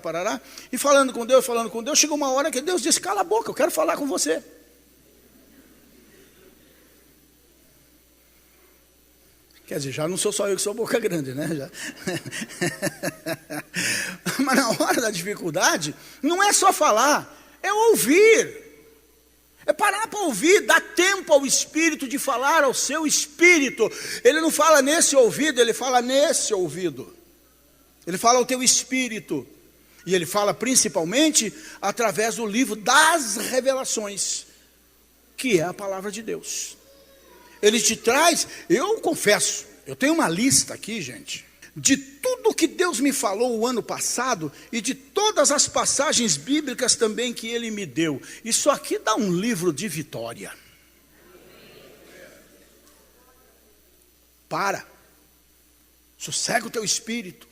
e falando com Deus, chegou uma hora que Deus disse: cala a boca, eu quero falar com você. Quer dizer, já não sou só eu que sou boca grande, né? Já. Mas na hora da dificuldade, não é só falar, é ouvir. É parar para ouvir, dar tempo ao Espírito de falar ao seu espírito. Ele não fala nesse ouvido, ele fala nesse ouvido. Ele fala ao teu espírito. E ele fala principalmente através do livro das revelações, que é a palavra de Deus. Ele te traz, eu confesso, eu tenho uma lista aqui, gente, de tudo que Deus me falou o ano passado e de todas as passagens bíblicas também que Ele me deu. Isso aqui dá um livro de vitória. Sossega o teu espírito.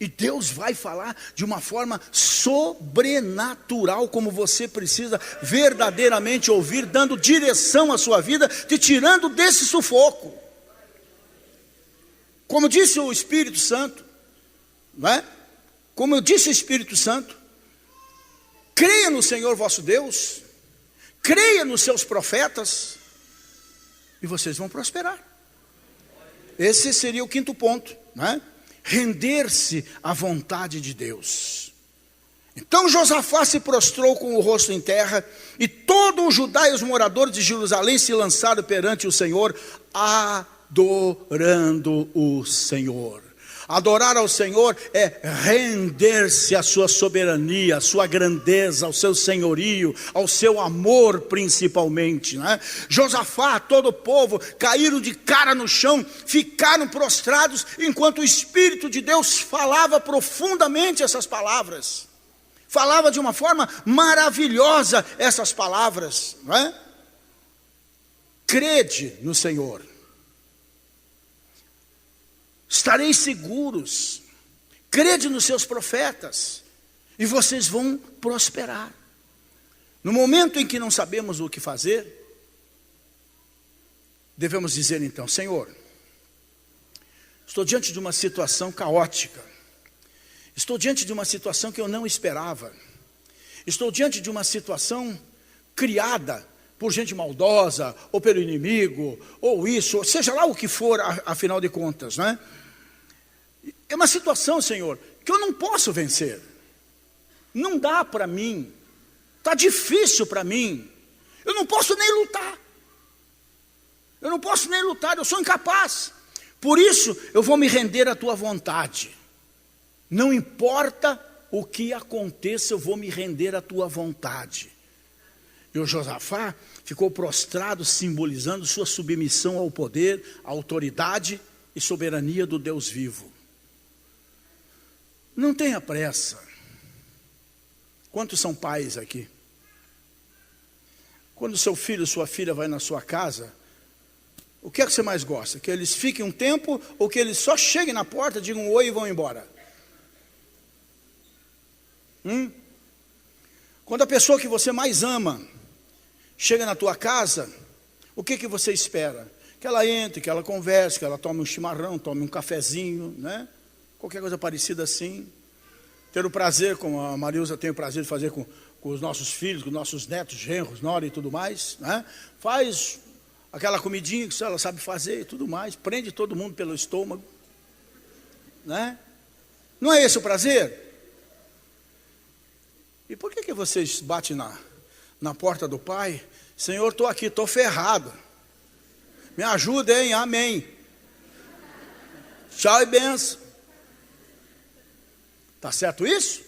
E Deus vai falar de uma forma sobrenatural, como você precisa verdadeiramente ouvir, dando direção à sua vida, te tirando desse sufoco. Como disse o Espírito Santo, não é? Como eu disse o Espírito Santo, creia no Senhor vosso Deus, creia nos seus profetas, e vocês vão prosperar. Esse seria o quinto ponto, não é? Render-se à vontade de Deus. Então Josafá se prostrou com o rosto em terra, e todo o Judá e os moradores de Jerusalém se lançaram perante o Senhor, adorando o Senhor. Adorar ao Senhor é render-se à sua soberania, à sua grandeza, ao seu senhorio, ao seu amor principalmente, né? Josafá, todo o povo caíram de cara no chão, ficaram prostrados, enquanto o Espírito de Deus falava profundamente essas palavras. Falava de uma forma maravilhosa essas palavras, não é? Crede no Senhor. Estareis seguros, crede nos seus profetas, e vocês vão prosperar. No momento em que não sabemos o que fazer, devemos dizer então: Senhor, estou diante de uma situação caótica, estou diante de uma situação que eu não esperava, estou diante de uma situação criada por gente maldosa, ou pelo inimigo, ou isso, seja lá o que for, afinal de contas, né? É uma situação, Senhor, que eu não posso vencer. Não dá para mim. Está difícil para mim. Eu não posso nem lutar. Eu sou incapaz. Por isso, eu vou me render à tua vontade. Não importa o que aconteça, eu vou me render à tua vontade. E o Josafá ficou prostrado, simbolizando sua submissão ao poder, à autoridade e soberania do Deus vivo. Não tenha pressa. Quantos são pais aqui? Quando seu filho, sua filha vai na sua casa, o que é que você mais gosta? Que eles fiquem um tempo ou que eles só cheguem na porta, digam um oi e vão embora? Quando a pessoa que você mais ama chega na tua casa, o que você espera? Que ela entre, que ela converse, que ela tome um chimarrão, tome um cafezinho, né? Qualquer coisa parecida assim. Ter o prazer, como a Marilza tem o prazer de fazer com os nossos filhos, com os nossos netos, genros, nora e tudo mais, né? Faz aquela comidinha que ela sabe fazer e tudo mais, prende todo mundo pelo estômago, né? Não é esse o prazer? E por que vocês batem na porta do pai? Senhor, estou aqui, estou ferrado. Me ajuda, hein? Amém. Tchau e benção. Está certo isso?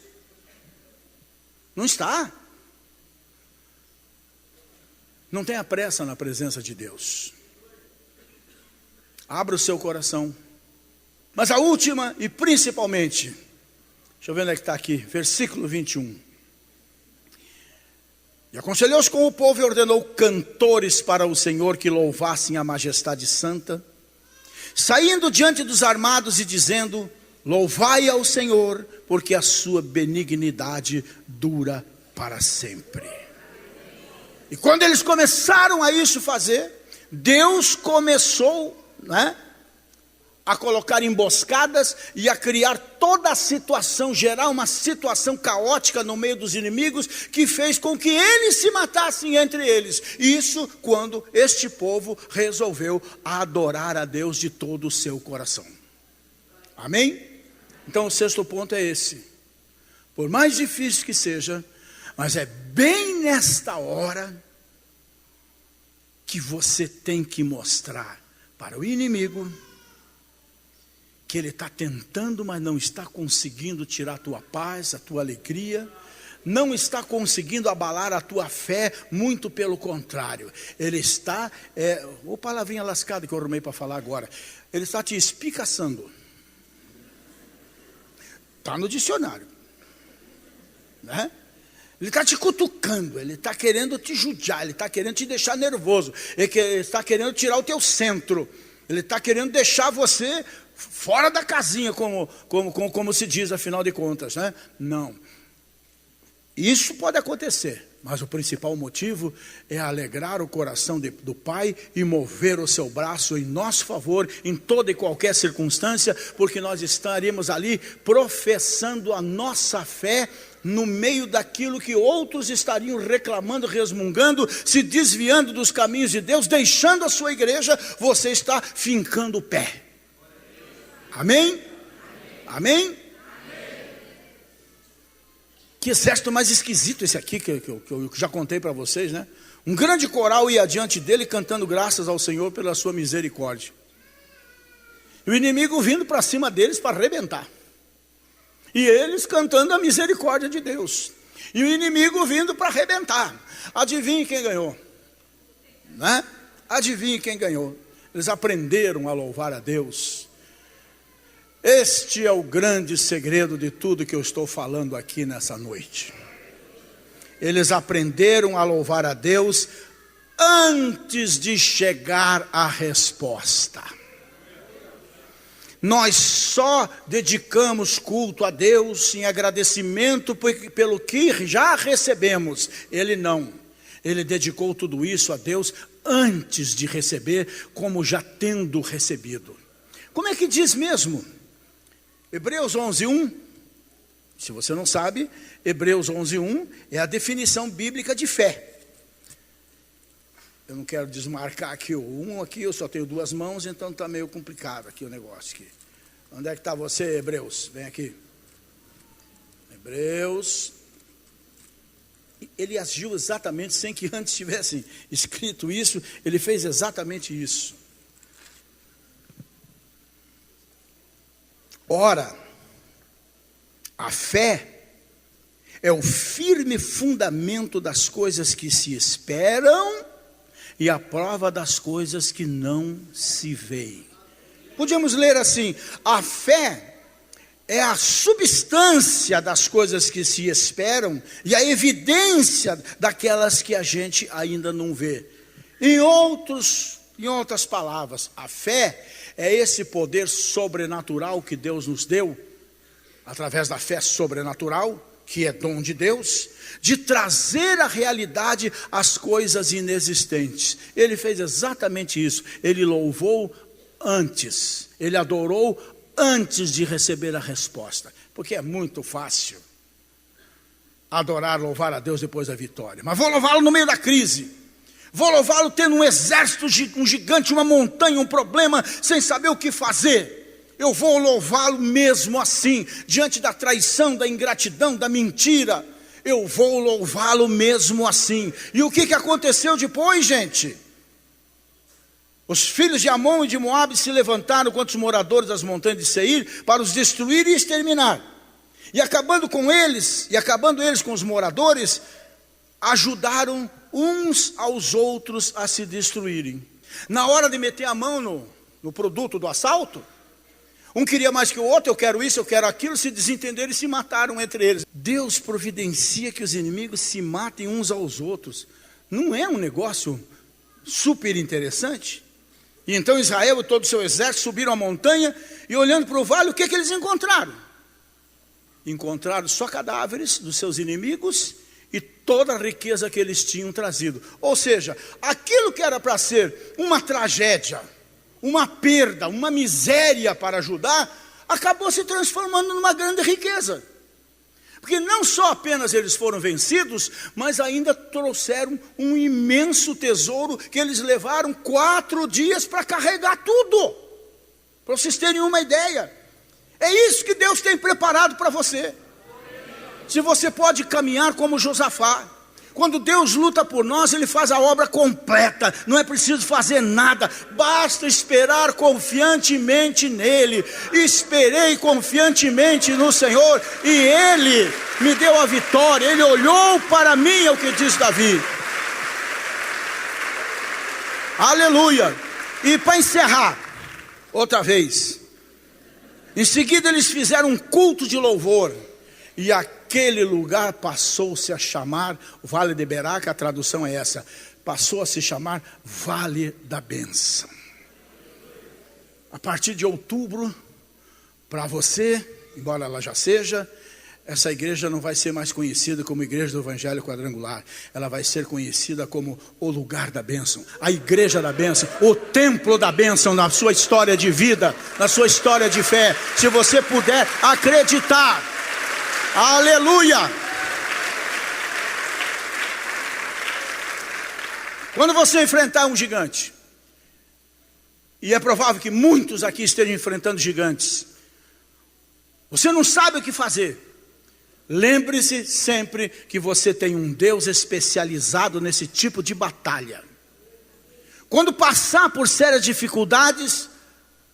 Não está. Não tenha pressa na presença de Deus. Abra o seu coração. Mas a última e principalmente, deixa eu ver onde é que está aqui, versículo 21. E aconselhou-se com o povo e ordenou cantores para o Senhor que louvassem a majestade santa, saindo diante dos armados e dizendo: louvai ao Senhor, porque a sua benignidade dura para sempre. E quando eles começaram a isso fazer, Deus começou, a colocar emboscadas e a criar toda a situação, gerar uma situação caótica no meio dos inimigos, que fez com que eles se matassem entre eles. Isso quando este povo resolveu adorar a Deus de todo o seu coração. Amém? Então o sexto ponto é esse. Por mais difícil que seja, mas é bem nesta hora que você tem que mostrar para o inimigo que ele está tentando, mas não está conseguindo tirar a tua paz, a tua alegria, não está conseguindo abalar a tua fé, muito pelo contrário. Ele está, ô palavrinha lascada que eu arrumei para falar agora, ele está te espicaçando. Está no dicionário, Ele está te cutucando, ele está querendo te judiar, ele está querendo te deixar nervoso, ele está querendo tirar o teu centro, ele está querendo deixar você fora da casinha, como se diz, afinal de contas, Não. Isso pode acontecer, mas o principal motivo é alegrar o coração do Pai e mover o seu braço em nosso favor, em toda e qualquer circunstância, porque nós estaremos ali professando a nossa fé no meio daquilo que outros estariam reclamando, resmungando, se desviando dos caminhos de Deus, deixando a sua igreja. Você está fincando o pé. Amém? Amém? Que exército mais esquisito esse aqui, que eu já contei para vocês, Um grande coral ia diante dele cantando graças ao Senhor pela sua misericórdia. E o inimigo vindo para cima deles para arrebentar. E eles cantando a misericórdia de Deus. E o inimigo vindo para arrebentar. Adivinhe quem ganhou? Adivinhe quem ganhou? Eles aprenderam a louvar a Deus. Este é o grande segredo de tudo que eu estou falando aqui nessa noite. Eles aprenderam a louvar a Deus antes de chegar a resposta. Nós só dedicamos culto a Deus em agradecimento pelo que já recebemos. Ele não. Ele dedicou tudo isso a Deus antes de receber, como já tendo recebido. Como é que diz mesmo? Hebreus 11:1. Se você não sabe, Hebreus 11:1 é a definição bíblica de fé. Eu não quero desmarcar aqui o 1 aqui, eu só tenho duas mãos, então está meio complicado aqui o negócio aqui. Onde é que está você, Hebreus? Vem aqui. Hebreus. Ele agiu exatamente sem que antes tivesse escrito isso, ele fez exatamente isso. Ora, a fé é o firme fundamento das coisas que se esperam e a prova das coisas que não se veem. Podíamos ler assim: a fé é a substância das coisas que se esperam e a evidência daquelas que a gente ainda não vê. Em outras palavras, a fé é esse poder sobrenatural que Deus nos deu, através da fé sobrenatural, que é dom de Deus, de trazer à realidade as coisas inexistentes. Ele fez exatamente isso. Ele louvou antes, ele adorou antes de receber a resposta, porque é muito fácil adorar, louvar a Deus depois da vitória. Mas vou louvá-lo no meio da crise, vou louvá-lo tendo um exército, um gigante, uma montanha, um problema, sem saber o que fazer. Eu vou louvá-lo mesmo assim, diante da traição, da ingratidão, da mentira. Eu vou louvá-lo mesmo assim. E o que aconteceu depois, gente? Os filhos de Amon e de Moabe se levantaram contra os moradores das montanhas de Seir para os destruir e exterminar. E acabando eles com os moradores, ajudaram uns aos outros a se destruírem. Na hora de meter a mão no produto do assalto, um queria mais que o outro, eu quero isso, eu quero aquilo, se desentenderam e se mataram entre eles. Deus providencia que os inimigos se matem uns aos outros. Não é um negócio super interessante? E então Israel e todo o seu exército subiram a montanha e olhando para o vale, o que eles encontraram? Encontraram só cadáveres dos seus inimigos e toda a riqueza que eles tinham trazido. Ou seja, aquilo que era para ser uma tragédia, uma perda, uma miséria para Judá, acabou se transformando numa grande riqueza. Porque não só apenas eles foram vencidos, mas ainda trouxeram um imenso tesouro que eles levaram 4 dias para carregar tudo. Para vocês terem uma ideia. É isso que Deus tem preparado para você. Se você pode caminhar como Josafá. Quando Deus luta por nós, Ele faz a obra completa. Não é preciso fazer nada. Basta esperar confiantemente nele. Esperei confiantemente no Senhor e Ele me deu a vitória. Ele olhou para mim, é o que diz Davi. Aleluia. E para encerrar, outra vez. Em seguida eles fizeram um culto de louvor. E aquele lugar passou-se a chamar, o Vale de Beraca, a tradução é essa, passou a se chamar Vale da Bênção. A partir de outubro, para você, embora ela já seja, essa igreja não vai ser mais conhecida como Igreja do Evangelho Quadrangular. Ela vai ser conhecida como o lugar da bênção, a igreja da bênção, o templo da bênção na sua história de vida, na sua história de fé. Se você puder acreditar. Aleluia! Quando você enfrentar um gigante, e é provável que muitos aqui estejam enfrentando gigantes, você não sabe o que fazer. Lembre-se sempre que você tem um Deus especializado nesse tipo de batalha. Quando passar por sérias dificuldades,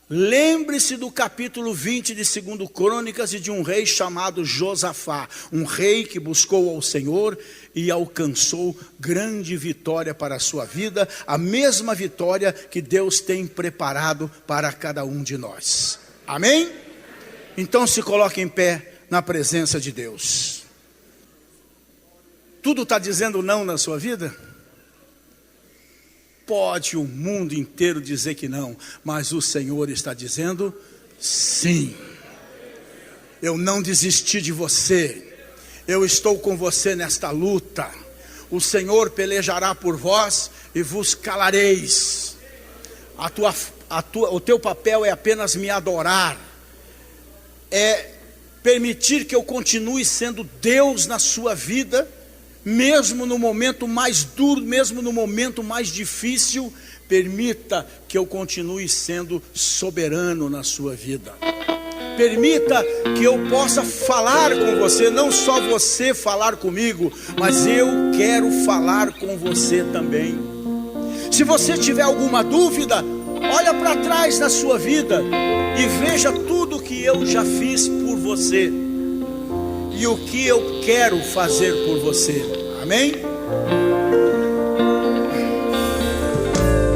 lembre-se do capítulo 20 de 2 Crônicas e de um rei chamado Josafá. Um rei que buscou ao Senhor e alcançou grande vitória para a sua vida. A mesma vitória que Deus tem preparado para cada um de nós. Amém? Então se coloque em pé na presença de Deus. Tudo está dizendo não na sua vida? Pode o mundo inteiro dizer que não, mas o Senhor está dizendo sim. Eu não desisti de você, eu estou com você nesta luta. O Senhor pelejará por vós e vos calareis. O teu papel é apenas me adorar, é permitir que eu continue sendo Deus na sua vida. Mesmo no momento mais duro, mesmo no momento mais difícil, permita que eu continue sendo soberano na sua vida. Permita que eu possa falar com você, não só você falar comigo, mas eu quero falar com você também. Se você tiver alguma dúvida, olha para trás da sua vida e veja tudo que eu já fiz por você. E o que eu quero fazer por você. Amém?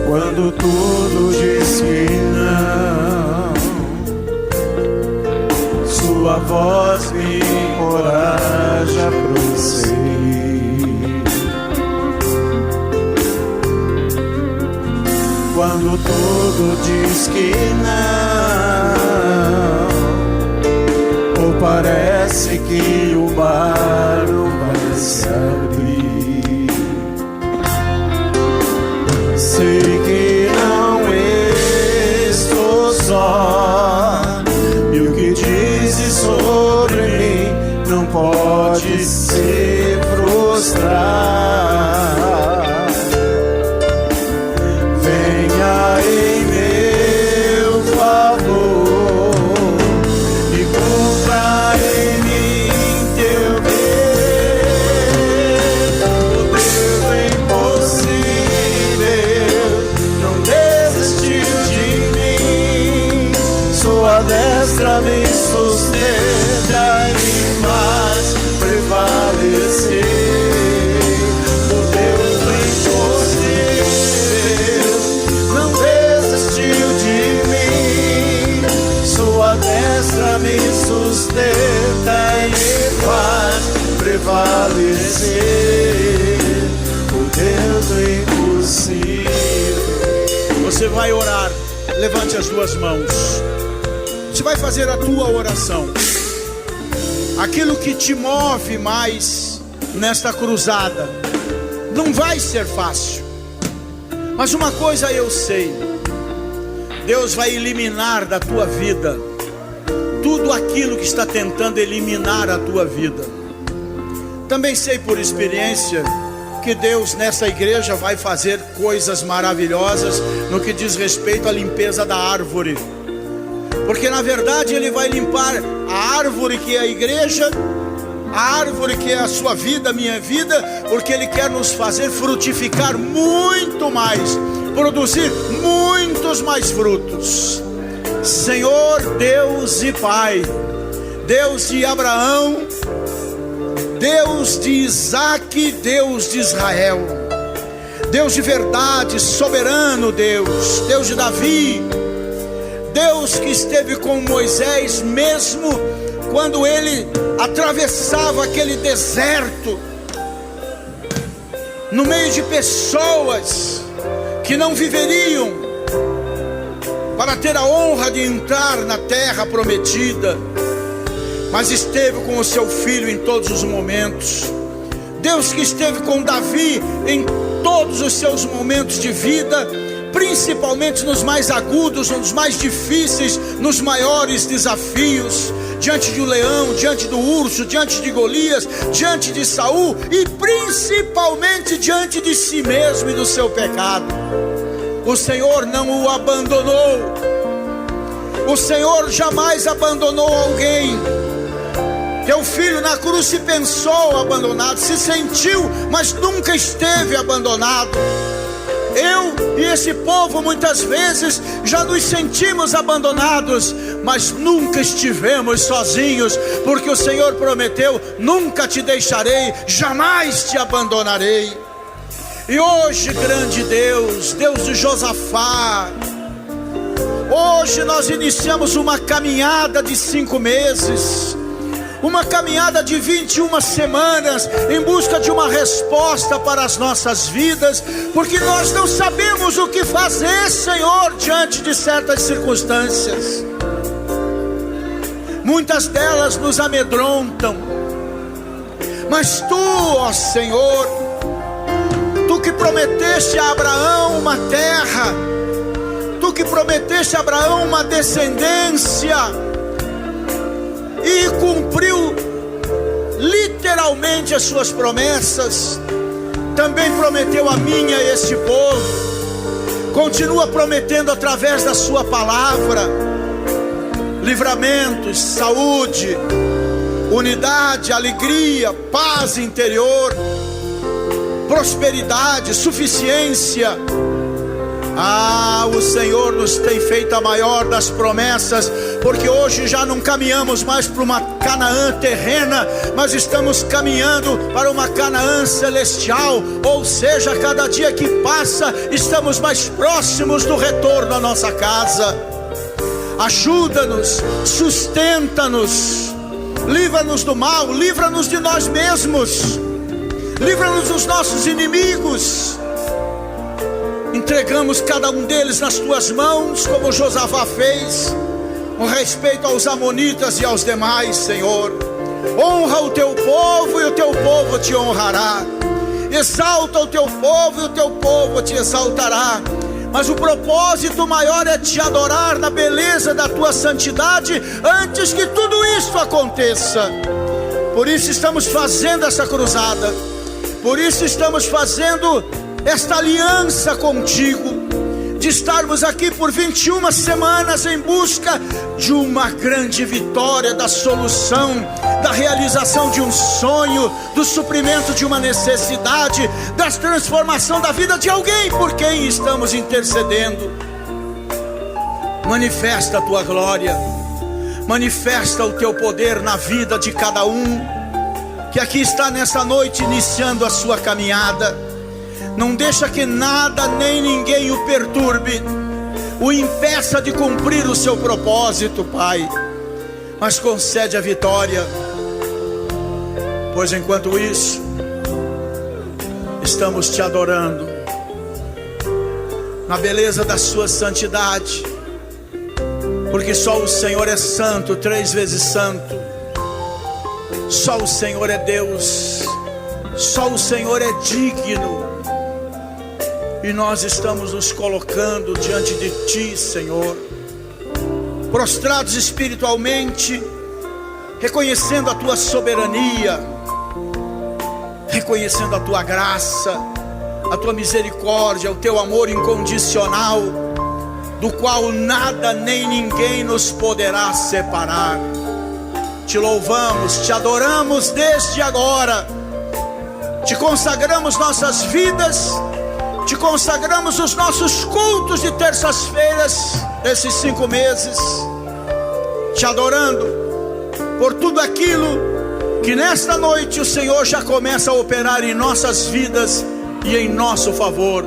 Quando tudo diz que não, sua voz me encoraja a prosseguir. Quando tudo diz que não, ou parece que o mar não vai se abrir, sei que não estou só, e o que dizes sobre mim não pode se frustrar. Venha em meu favor e cumpra em mim teu querer. O Deus impossível não desistiu sustenta e me faz prevalecer. O Deus do impossível. Você vai orar, levante as duas mãos. Você vai fazer a tua oração. Aquilo que te move mais nesta cruzada não vai ser fácil, mas uma coisa eu sei: Deus vai eliminar da tua vida tudo aquilo que está tentando eliminar a tua vida. Também sei por experiência que Deus nessa igreja vai fazer coisas maravilhosas no que diz respeito à limpeza da árvore, porque na verdade Ele vai limpar a árvore que é a igreja, a árvore que é a sua vida, a minha vida, porque Ele quer nos fazer frutificar muito mais, produzir muitos mais frutos. Senhor Deus e Pai, Deus de Abraão, Deus de Isaac, Deus de Israel, Deus de verdade, soberano Deus, Deus de Davi, Deus que esteve com Moisés mesmo quando ele atravessava aquele deserto, no meio de pessoas que não viveriam para ter a honra de entrar na terra prometida, mas esteve com o seu filho em todos os momentos. Deus que esteve com Davi em todos os seus momentos de vida, principalmente nos mais agudos, nos mais difíceis, nos maiores desafios, diante de um leão, diante do urso, diante de Golias, diante de Saul e principalmente diante de si mesmo e do seu pecado. O Senhor não o abandonou. O Senhor jamais abandonou alguém. Teu filho na cruz se pensou abandonado, se sentiu, mas nunca esteve abandonado. Eu e esse povo muitas vezes já nos sentimos abandonados, mas nunca estivemos sozinhos, porque o Senhor prometeu: nunca te deixarei, jamais te abandonarei. E hoje, grande Deus, Deus de Josafá, hoje nós iniciamos uma caminhada de 5 meses, uma caminhada de 21 semanas, em busca de uma resposta para as nossas vidas, porque nós não sabemos o que fazer, Senhor, diante de certas circunstâncias. Muitas delas nos amedrontam, mas Tu, ó Senhor, Tu que prometeste a Abraão uma terra, Tu que prometeste a Abraão uma descendência, e cumpriu literalmente as suas promessas, também prometeu a mim e a este povo, continua prometendo através da sua palavra: livramentos, saúde, unidade, alegria, paz interior, prosperidade, suficiência. O Senhor nos tem feito a maior das promessas, porque hoje já não caminhamos mais para uma Canaã terrena, mas estamos caminhando para uma Canaã celestial. Ou seja, cada dia que passa, estamos mais próximos do retorno à nossa casa. Ajuda-nos, sustenta-nos, livra-nos do mal, livra-nos de nós mesmos, livra-nos dos nossos inimigos. Entregamos cada um deles nas Tuas mãos, como Josafá fez, com respeito aos amonitas e aos demais, Senhor. Honra o Teu povo e o Teu povo Te honrará. Exalta o Teu povo e o Teu povo Te exaltará. Mas o propósito maior é Te adorar na beleza da Tua santidade, antes que tudo isso aconteça. Por isso estamos fazendo essa cruzada, por isso estamos fazendo esta aliança contigo, de estarmos aqui por 21 semanas em busca de uma grande vitória, da solução, da realização de um sonho, do suprimento de uma necessidade, da transformação da vida de alguém por quem estamos intercedendo. Manifesta a Tua glória, manifesta o Teu poder na vida de cada um que aqui está nessa noite iniciando a sua caminhada. Não deixa que nada nem ninguém o perturbe, o impeça de cumprir o seu propósito, Pai. mas concede a vitória, pois enquanto isso, estamos te adorando, na beleza da sua santidade, porque só o Senhor é santo, 3 vezes santo, só o Senhor é Deus, só o Senhor é digno, e nós estamos nos colocando diante de Ti, Senhor, prostrados espiritualmente, reconhecendo a Tua soberania, reconhecendo a Tua graça, a Tua misericórdia, o Teu amor incondicional, do qual nada nem ninguém nos poderá separar. Te louvamos, te adoramos desde agora, te consagramos nossas vidas, te consagramos os nossos cultos de terças-feiras, desses 5 meses, te adorando por tudo aquilo que nesta noite o Senhor já começa a operar em nossas vidas e em nosso favor.